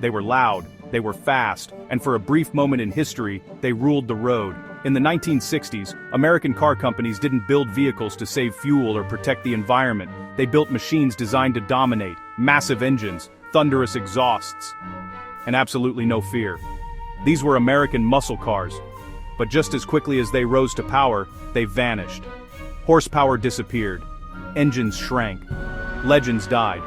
They were loud, they were fast, and for a brief moment in history, they ruled the road. In the 1960s, American car companies didn't build vehicles to save fuel or protect the environment. They built machines designed to dominate, massive engines, thunderous exhausts, and absolutely no fear. These were American muscle cars. But just as quickly as they rose to power, they vanished. Horsepower disappeared. Engines shrank. Legends died.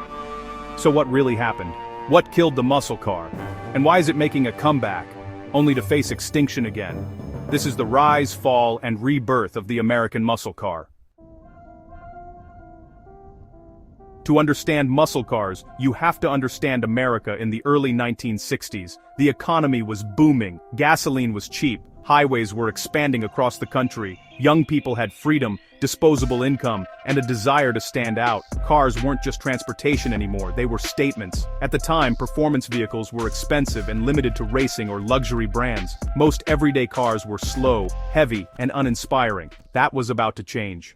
So what really happened? What killed the muscle car? And why is it making a comeback, only to face extinction again? This is the rise, fall, and rebirth of the American muscle car. To understand muscle cars, you have to understand America in the early 1960s. The economy was booming, gasoline was cheap, highways were expanding across the country, young people had freedom, disposable income, and a desire to stand out. Cars weren't just transportation anymore, they were statements. At the time, performance vehicles were expensive and limited to racing or luxury brands. Most everyday cars were slow, heavy, and uninspiring. That was about to change.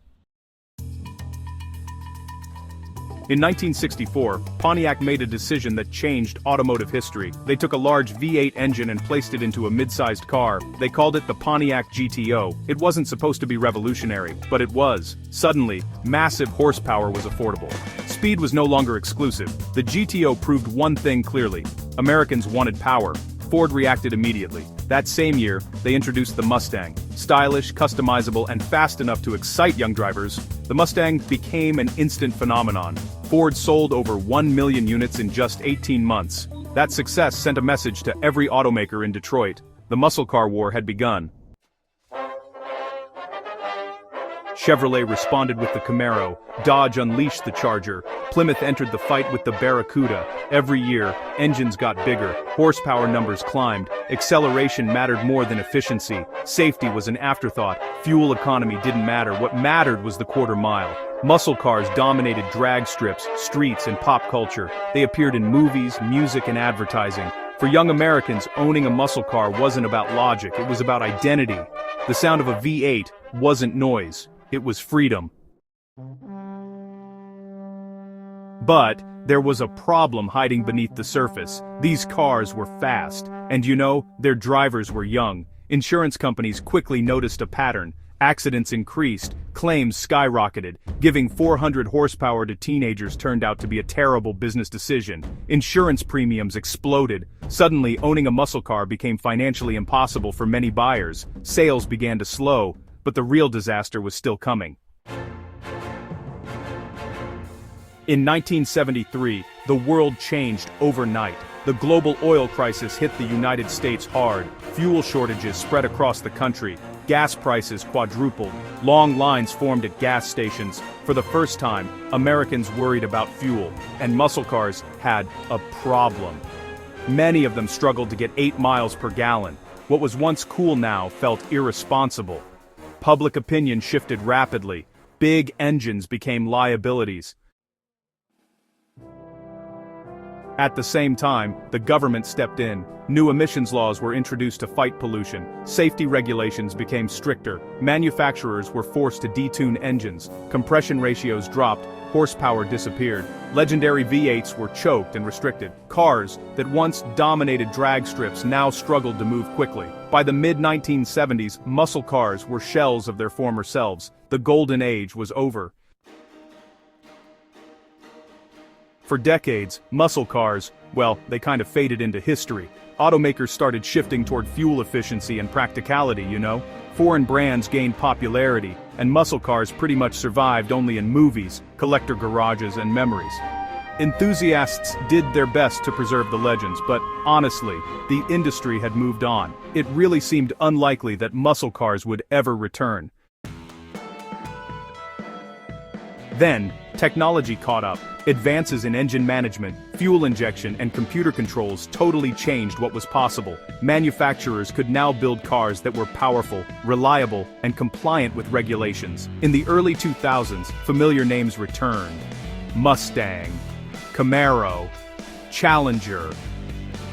In 1964, Pontiac made a decision that changed automotive history. They took a large V8 engine and placed it into a mid-sized car. They called it the Pontiac GTO. It wasn't supposed to be revolutionary, but it was. Suddenly, massive horsepower was affordable. Speed was no longer exclusive. The GTO proved one thing clearly: Americans wanted power. Ford reacted immediately. That same year, they introduced the Mustang. Stylish, customizable, and fast enough to excite young drivers, the Mustang became an instant phenomenon. Ford sold over 1 million units in just 18 months. That success sent a message to every automaker in Detroit. The muscle car war had begun. Chevrolet responded with the Camaro, Dodge unleashed the Charger, Plymouth entered the fight with the Barracuda. Every year, engines got bigger, horsepower numbers climbed, acceleration mattered more than efficiency, safety was an afterthought, fuel economy didn't matter, what mattered was the quarter mile. Muscle cars dominated drag strips, streets, and pop culture. They appeared in movies, music, and advertising. For young Americans, owning a muscle car wasn't about logic, it was about identity. The sound of a V8 wasn't noise. It was freedom. But there was a problem hiding beneath the surface. These cars were fast, and their drivers were young. Insurance companies quickly noticed a pattern. Accidents increased, claims skyrocketed. Giving 400 horsepower to teenagers turned out to be a terrible business decision. Insurance premiums exploded. Suddenly, owning a muscle car became financially impossible for many buyers. Sales began to slow. But the real disaster was still coming. In 1973, the world changed overnight. The global oil crisis hit the United States hard. Fuel shortages spread across the country. Gas prices quadrupled. Long lines formed at gas stations. For the first time, Americans worried about fuel, and muscle cars had a problem. Many of them struggled to get 8 miles per gallon. What was once cool now felt irresponsible. Public opinion shifted rapidly. Big engines became liabilities. At the same time, the government stepped in. New emissions laws were introduced to fight pollution. Safety regulations became stricter. Manufacturers were forced to detune engines. Compression ratios dropped. Horsepower disappeared. Legendary V8s were choked and restricted. Cars that once dominated drag strips now struggled to move quickly. By the mid-1970s, muscle cars were shells of their former selves. The golden age was over. For decades, muscle cars, they kind of faded into history. Automakers started shifting toward fuel efficiency and practicality, Foreign brands gained popularity, and muscle cars pretty much survived only in movies, collector garages, and memories. Enthusiasts did their best to preserve the legends, but honestly, the industry had moved on. It really seemed unlikely that muscle cars would ever return. Then, technology caught up. Advances in engine management, fuel injection, and computer controls totally changed what was possible. Manufacturers could now build cars that were powerful, reliable, and compliant with regulations. In the early 2000s, familiar names returned. Mustang, Camaro, Challenger.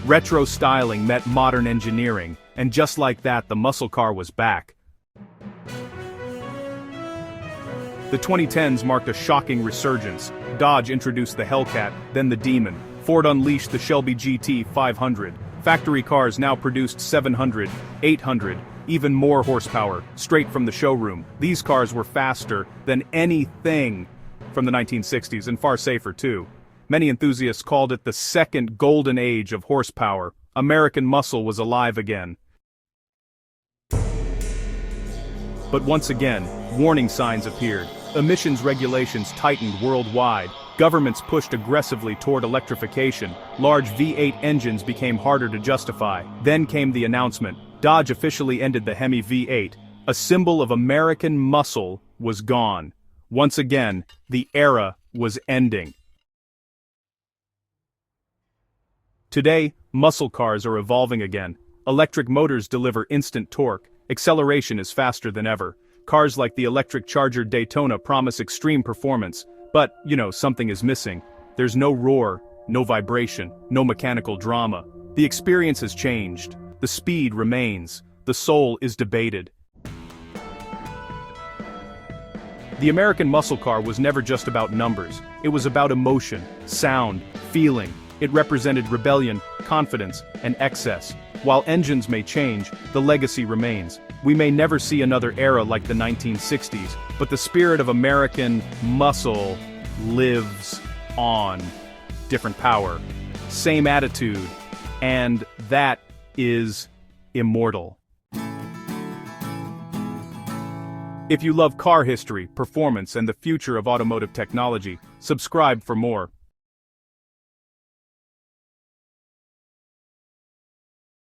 Retro styling met modern engineering, and just like that, the muscle car was back. The 2010s marked a shocking resurgence. Dodge introduced the Hellcat, then the Demon. Ford unleashed the Shelby GT 500. Factory cars now produced 700, 800, even more horsepower, straight from the showroom. These cars were faster than anything from the 1960s and far safer too. Many enthusiasts called it the second golden age of horsepower. American muscle was alive again. But once again, warning signs appeared. Emissions regulations tightened worldwide. Governments pushed aggressively toward electrification. Large V8 engines became harder to justify. Then came the announcement. Dodge officially ended the Hemi V8. A symbol of American muscle was gone. Once again, the era was ending. Today, muscle cars are evolving again. Electric motors deliver instant torque. Acceleration is faster than ever. Cars like the electric Charger Daytona promise extreme performance. But, something is missing. There's no roar, no vibration, no mechanical drama. The experience has changed. The speed remains. The soul is debated. The American muscle car was never just about numbers. It was about emotion, sound, feeling. It represented rebellion, confidence, and excess. While engines may change, the legacy remains. We may never see another era like the 1960s, but the spirit of American muscle lives on. Different power, same attitude, and that is immortal. If you love car history, performance, and the future of automotive technology, subscribe for more.